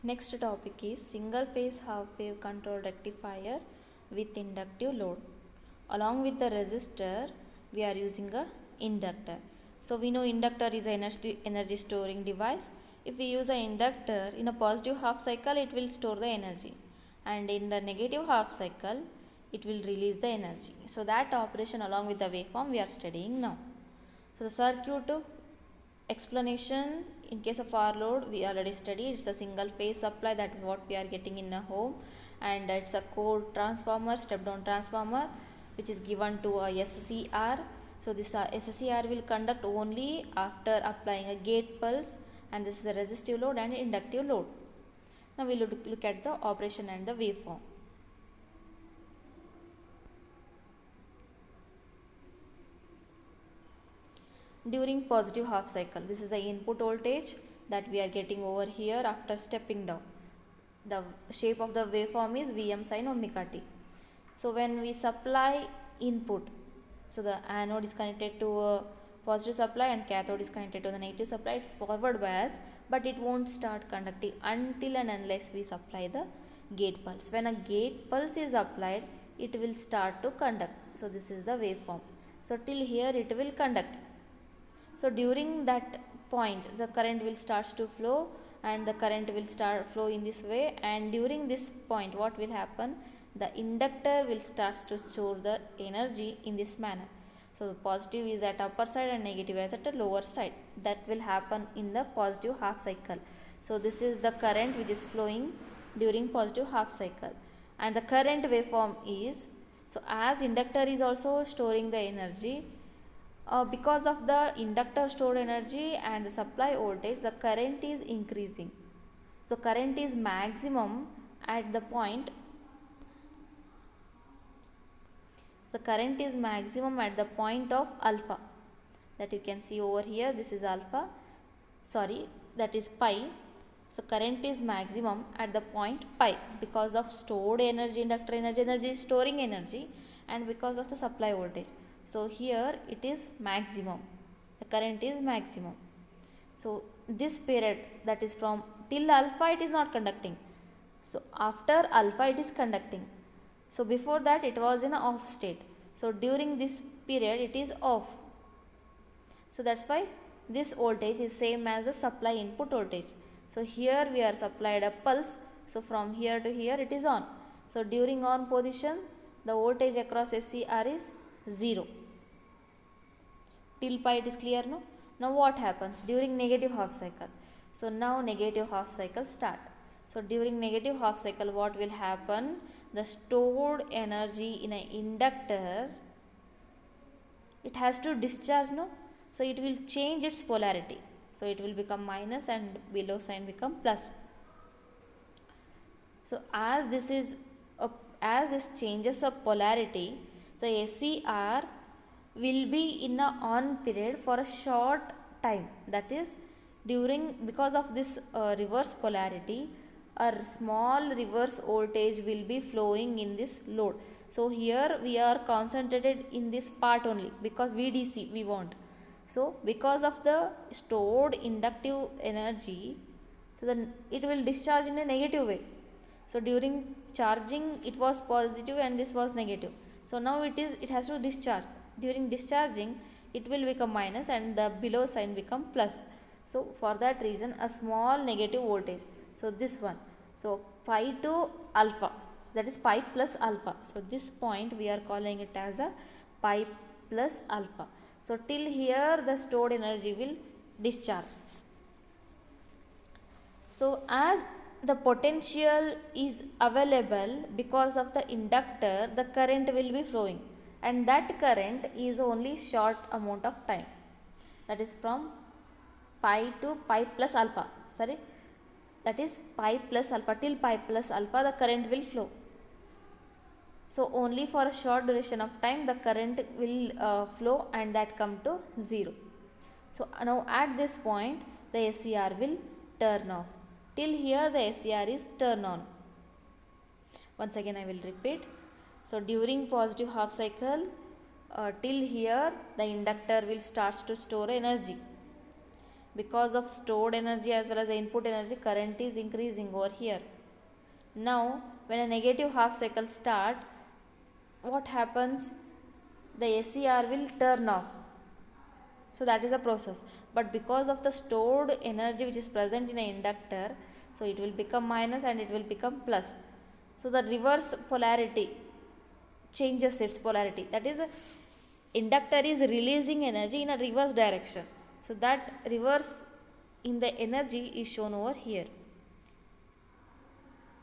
Next topic is single phase half wave control rectifier with inductive load. Along with the resistor, we are using a inductor. So we know inductor is an energy storing device. If we use an inductor in a positive half cycle, it will store the energy, and in the negative half cycle, it will release the energy. So that operation along with the waveform we are studying now. So the circuit explanation in case of our load we already studied. It's a single phase supply, that what we are getting in a home, and it's a core transformer, step down transformer, which is given to a SCR. So this SCR will conduct only after applying a gate pulse, and this is the resistive load and inductive load. Now we will look at the operation and the waveform. During positive half cycle, this is the input voltage that we are getting over here after stepping down. The shape of the waveform is Vm sin omega t. So when we supply input, so the anode is connected to a positive supply and cathode is connected to the negative supply. It's forward bias, but it won't start conducting until and unless we supply the gate pulse. When a gate pulse is applied, it will start to conduct. So this is the waveform. So till here it will conduct. So during that point, the current will start to flow, and the current will start flow in this way, and during this point what will happen, the inductor will start to store the energy in this manner. So the positive is at upper side and negative is at the lower side. That will happen in the positive half cycle. So this is the current which is flowing during positive half cycle, and the current waveform is, so as inductor is also storing the energy, because of the inductor stored energy and the supply voltage, the current is increasing. So current is maximum at the point, the current is maximum at the point of alpha, that you can see over here. This is alpha, sorry, that is pi. So current is maximum at the point pi because of stored energy, inductor energy is storing energy, and because of the supply voltage. So here it is maximum, the current is maximum. So this period, that is from till alpha, it is not conducting. So after alpha it is conducting. So before that it was in off state. So during this period it is off. So that's why this voltage is same as the supply input voltage. So here we are supplied a pulse. So from here to here it is on. So during on position, the voltage across SCR is 0. Till pi it is clear, no? Now what happens during negative half cycle? So now negative half cycle start. So during negative half cycle what will happen? The stored energy in an inductor, it has to discharge, no? So it will change its polarity. So it will become minus and below sign become plus. So as this changes of polarity, the SCR will be in a on period for a short time. That is, because of this reverse polarity, a small reverse voltage will be flowing in this load. So here we are concentrated in this part only because VDC we want. So because of the stored inductive energy, so then it will discharge in a negative way. So during charging it was positive and this was negative. So now it has to discharge. During discharging it will become minus and the below sign become plus. So for that reason a small negative voltage. So this one. So pi to alpha, that is pi plus alpha. So this point we are calling it as a pi plus alpha. So till here the stored energy will discharge. So as the potential is available because of the inductor, the current will be flowing, and that current is only short amount of time, that is from pi to pi plus alpha, sorry, that is pi plus alpha, till pi plus alpha the current will flow. So only for a short duration of time the current will flow, and that come to 0. So now at this point the SCR will turn off. Till here the SCR is turn on. Once again I will repeat. So during positive half cycle, till here the inductor will start to store energy. because of stored energy as well as the input energy, current is increasing over here. Now when a negative half cycle start, what happens? The SCR will turn off. So that is the process. But because of the stored energy which is present in an inductor, so it will become minus and it will become plus. So the reverse polarity changes its polarity. That is, inductor is releasing energy in a reverse direction. So that reverse in the energy is shown over here.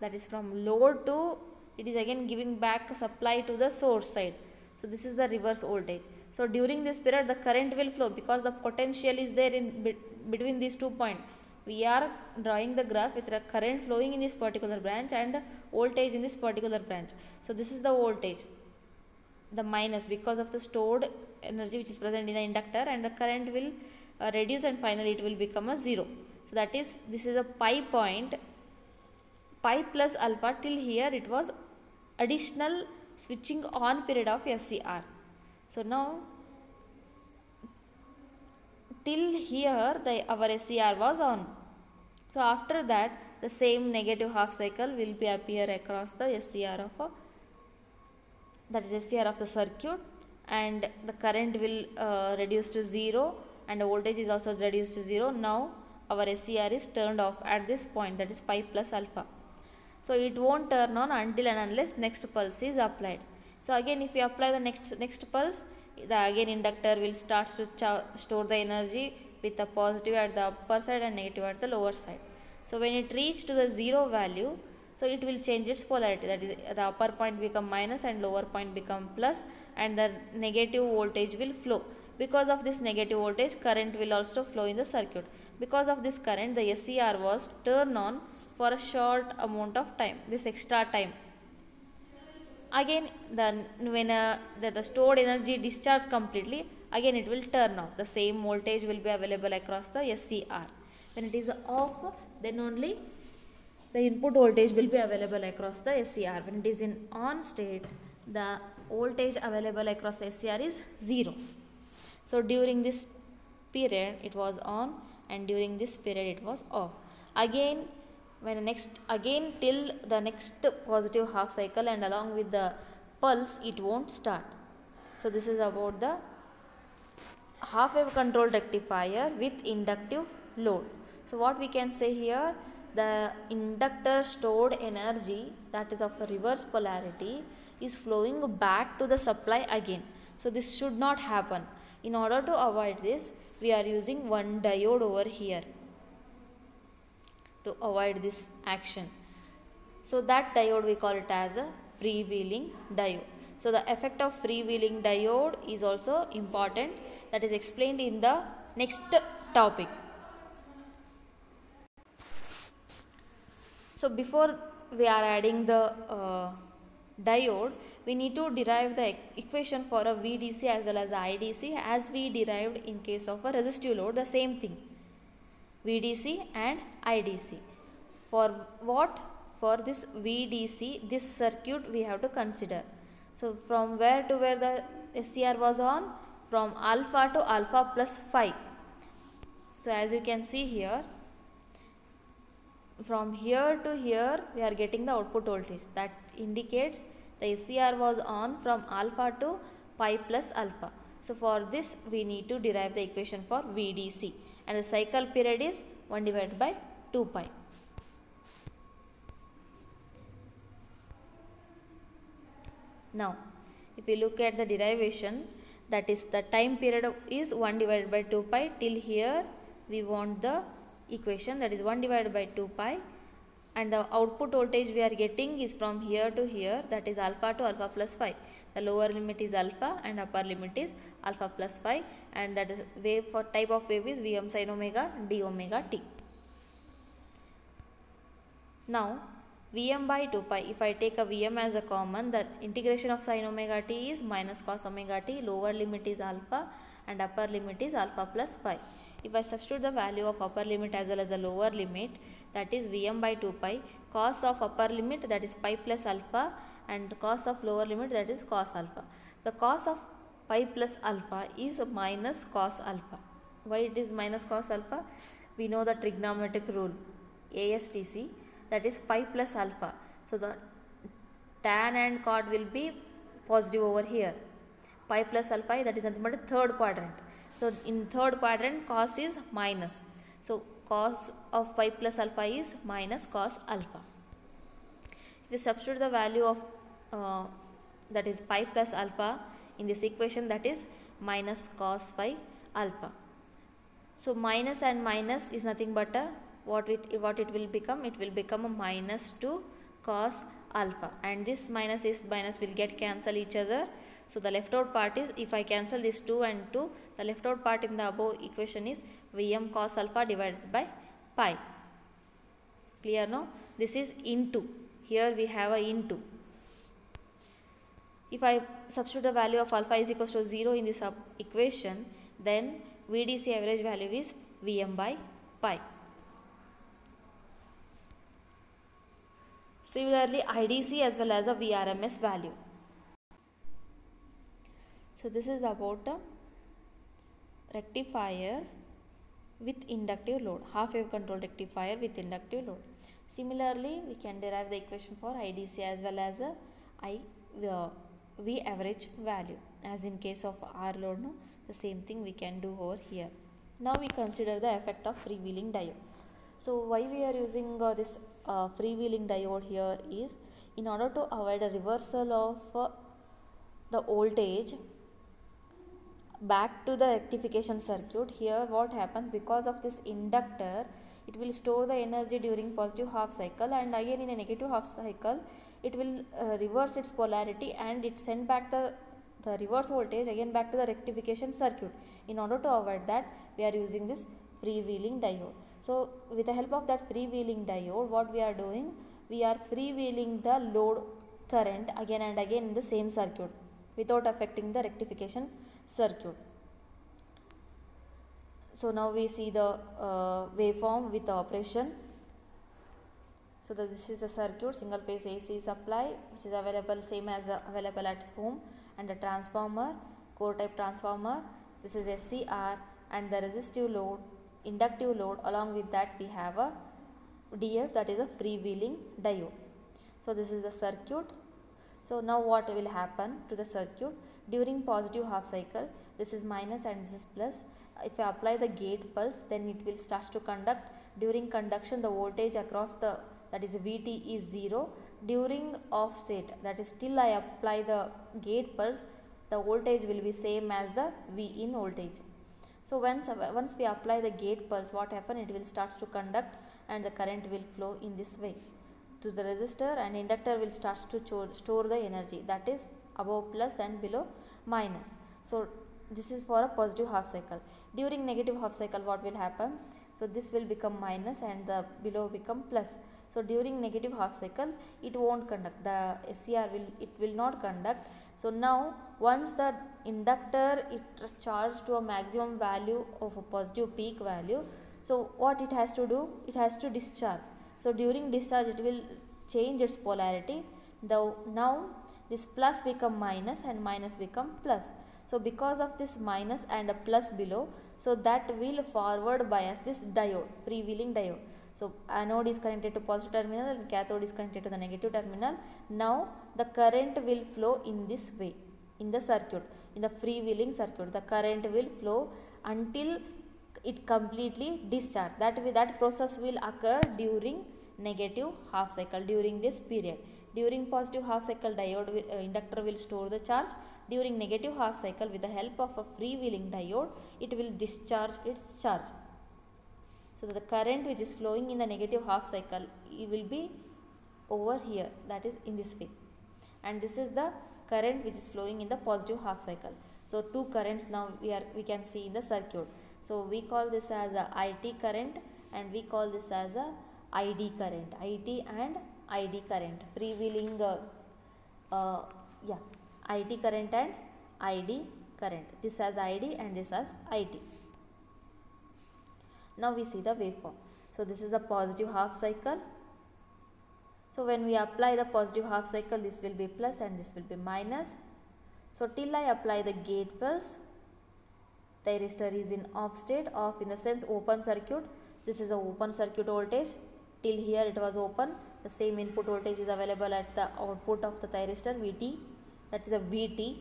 That is from load to, it is again giving back supply to the source side. So this is the reverse voltage. So during this period the current will flow because the potential is there in between these 2 points. We are drawing the graph with the current flowing in this particular branch and voltage in this particular branch. So this is the voltage, the minus, because of the stored energy which is present in the inductor, and the current will reduce and finally it will become a 0. So that is, this is a pi point, pi plus alpha. Till here it was additional switching on period of SCR. So now till here our SCR was on. So after that the same negative half cycle will be appear across the SCR of that is SCR of the circuit, and the current will reduce to 0 and the voltage is also reduced to 0. Now our SCR is turned off at this point, that is pi plus alpha. So it won't turn on until and unless next pulse is applied. So again if we apply the next pulse, the again inductor will start to store the energy with a positive at the upper side and negative at the lower side. So when it reaches to the 0 value, so it will change its polarity, that is the upper point become minus and lower point become plus, and the negative voltage will flow. Because of this negative voltage, current will also flow in the circuit. Because of this current, the SCR was turned on for a short amount of time, this extra time. Again when the stored energy discharge completely, again it will turn off. The same voltage will be available across the SCR. When it is off, then only the input voltage will be available across the SCR. When it is in on state, the voltage available across the SCR is 0. So during this period it was on, and during this period it was off. Again till the next positive half cycle and along with the pulse it won't start. So this is about the half wave control rectifier with inductive load. So what we can say here, the inductor stored energy, that is of a reverse polarity, is flowing back to the supply again. So this should not happen. In order to avoid this, we are using one diode over here to avoid this action. So that diode we call it as a freewheeling diode. So the effect of freewheeling diode is also important, that is explained in the next topic. So before we are adding the diode, we need to derive the equation for a VDC as well as IDC, as we derived in case of a resistive load, the same thing, VDC and IDC. For what? For this VDC, this circuit we have to consider. So from where to where the SCR was on? From alpha to alpha plus phi. So as you can see here, from here to here we are getting the output voltage. That indicates the SCR was on from alpha to pi plus alpha. So for this we need to derive the equation for VDC, and the cycle period is 1 divided by 2 pi. Now if we look at the derivation, that is the time period is 1 divided by 2 pi. Till here we want the equation, that is 1 divided by 2 pi, and the output voltage we are getting is from here to here, that is alpha to alpha plus phi. The lower limit is alpha and upper limit is alpha plus phi, and that is wave for type of wave is Vm sin omega d omega t. Now Vm by 2 pi, if I take a Vm as a common, the integration of sin omega t is minus cos omega t, lower limit is alpha and upper limit is alpha plus phi. If I substitute the value of upper limit as well as the lower limit, that is Vm by 2 pi, cos of upper limit, that is pi plus alpha, and cos of lower limit, that is cos alpha. The cos of pi plus alpha is minus cos alpha. Why it is minus cos alpha? We know the trigonometric rule ASTC, that is pi plus alpha. So the tan and cot will be positive over here. Pi plus alpha, that is nothing but a third quadrant. So in third quadrant cos is minus. So cos of pi plus alpha is minus cos alpha. If you substitute the value of that is pi plus alpha in this equation, that is minus cos phi alpha. So minus and minus is nothing but a what it will become? It will become a minus 2 cos alpha, and this minus will get cancel each other. So the left out part is, if I cancel this 2 and 2, the left out part in the above equation is Vm cos alpha divided by pi. Clear now? This is into. Here we have a into. If I substitute the value of alpha is equals to 0 in this equation, then VDC average value is Vm by pi. Similarly, IDC as well as a VRMS value. So this is about a rectifier with inductive load, half wave control rectifier with inductive load. Similarly, we can derive the equation for IDC as well as a V average value. As in case of R load, no, the same thing we can do over here. Now we consider the effect of freewheeling diode. So why we are using this freewheeling diode here is in order to avoid a reversal of the voltage back to the rectification circuit. Here what happens, because of this inductor, it will store the energy during positive half cycle, and again in a negative half cycle it will reverse its polarity and it send back the reverse voltage again back to the rectification circuit. In order to avoid that, we are using this freewheeling diode. So with the help of that freewheeling diode, what we are doing, we are freewheeling the load current again and again in the same circuit without affecting the rectification circuit. So now we see the waveform with the operation. So this is the circuit, single phase AC supply, which is available same as available at home, and the transformer, core type transformer. This is SCR, and the resistive load, inductive load. Along with that we have a DF, that is a freewheeling diode. So this is the circuit. So now what will happen to the circuit during positive half cycle? This is minus and this is plus. If I apply the gate pulse, then it will start to conduct. During conduction, the voltage across the, that is VT, is 0. During off state, that is till I apply the gate pulse, the voltage will be same as the V in voltage. So once we apply the gate pulse, what happen? It will start to conduct and the current will flow in this way to the resistor, and inductor will start to store the energy, that is above plus and below minus. So this is for a positive half cycle. During negative half cycle, what will happen? So this will become minus and the below become plus. So during negative half cycle, it won't conduct, the SCR will not conduct. So now once the inductor it charged to a maximum value of a positive peak value, so what it has to do? It has to discharge. So during discharge it will change its polarity. Now this plus become minus and minus become plus. So because of this minus and a plus below, so that will forward bias this diode, freewheeling diode. So anode is connected to positive terminal and cathode is connected to the negative terminal. Now the current will flow in this way in the circuit, in the freewheeling circuit. The current will flow until it completely discharge. That process will occur during negative half cycle, during this period. During positive half cycle, inductor will store the charge. During negative half cycle, with the help of a freewheeling diode, it will discharge its charge. So the current which is flowing in the negative half cycle, it will be over here, that is in this way, and this is the current which is flowing in the positive half cycle. So two currents now we can see in the circuit. So we call this as a IT current and we call this as a ID current, IT and ID current, freewheeling IT current and ID current. This as ID and this as IT. Now we see the waveform. So this is the positive half cycle. So when we apply the positive half cycle, this will be plus and this will be minus. So till I apply the gate pulse, Thyristor is in off state, off in the sense open circuit. This is a open circuit voltage. Till here it was open. The same input voltage is available at the output of the thyristor Vt, that is a Vt.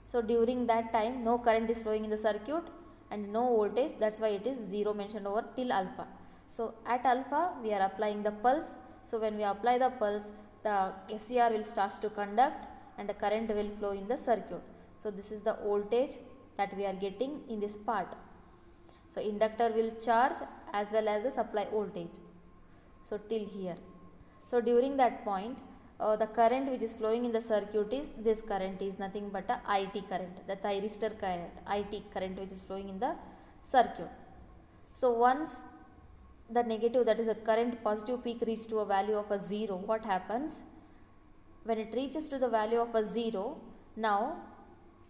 So during that time no current is flowing in the circuit and no voltage, that's why it is 0 mentioned over till alpha. So at alpha we are applying the pulse. So when we apply the pulse, the SCR will start to conduct and the current will flow in the circuit. So this is the voltage that we are getting in this part. So inductor will charge as well as the supply voltage. So till here. So during that point, the current which is flowing in the circuit is, this current is nothing but a IT current, the thyristor current, IT current which is flowing in the circuit. So once the negative, that is a current positive peak, reach to a value of a 0, what happens? When it reaches to the value of a 0, now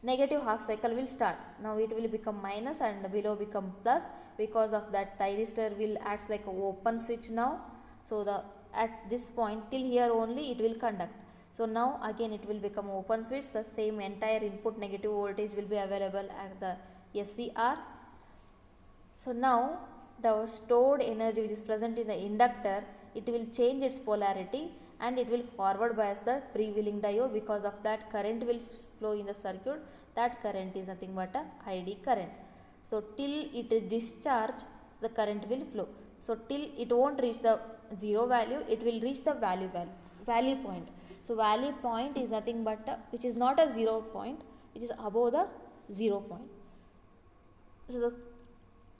negative half cycle will start. Now it will become minus and below become plus, because of that thyristor will act like an open switch now. So at this point till here only it will conduct. So now again it will become open switch. The same entire input negative voltage will be available at the SCR. So now the stored energy which is present in the inductor, it will change its polarity and it will forward bias the freewheeling diode. Because of that current will flow in the circuit. That current is nothing but a ID current. So till it is discharged, the current will flow. So till it won't reach the 0 value, it will reach the valley point. So valley point is nothing but which is not a 0 point, which is above the 0 point.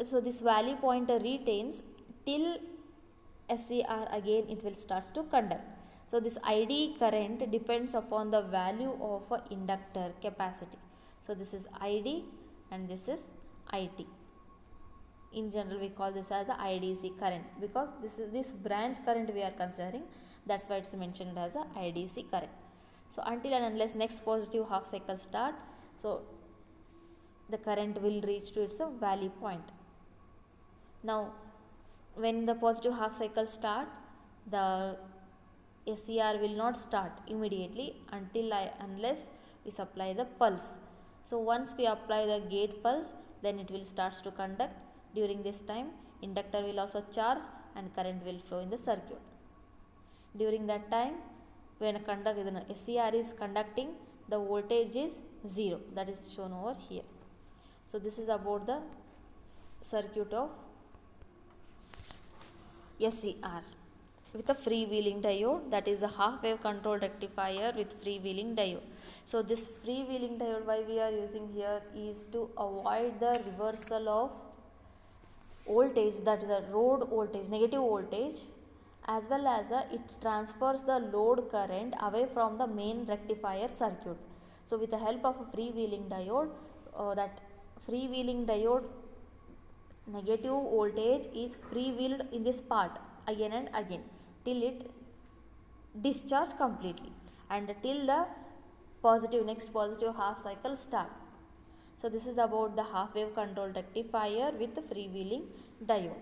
So this valley point retains till SCR, again it will start to conduct. So this ID current depends upon the value of a inductor capacity. So this is ID and this is IT. In general we call this as a IDC current, because this branch current we are considering, that's why it's mentioned as a IDC current. So until and unless next positive half cycle start, so the current will reach to its valley point. Now when the positive half cycle start, the SCR will not start immediately unless we supply the pulse. So once we apply the gate pulse, then it will start to conduct. During this time inductor will also charge and current will flow in the circuit. During that time when SCR is conducting, the voltage is 0, that is shown over here. So this is about the circuit of SCR with a freewheeling diode, that is a half wave control rectifier with freewheeling diode. So this freewheeling diode why we are using here is to avoid the reversal of voltage, that is a load voltage, negative voltage, as well as it transfers the load current away from the main rectifier circuit. So with the help of a freewheeling diode, that freewheeling diode negative voltage is freewheeled in this part again and again till it discharge completely and till the next positive half cycle start. So this is about the half wave control rectifier with the freewheeling diode.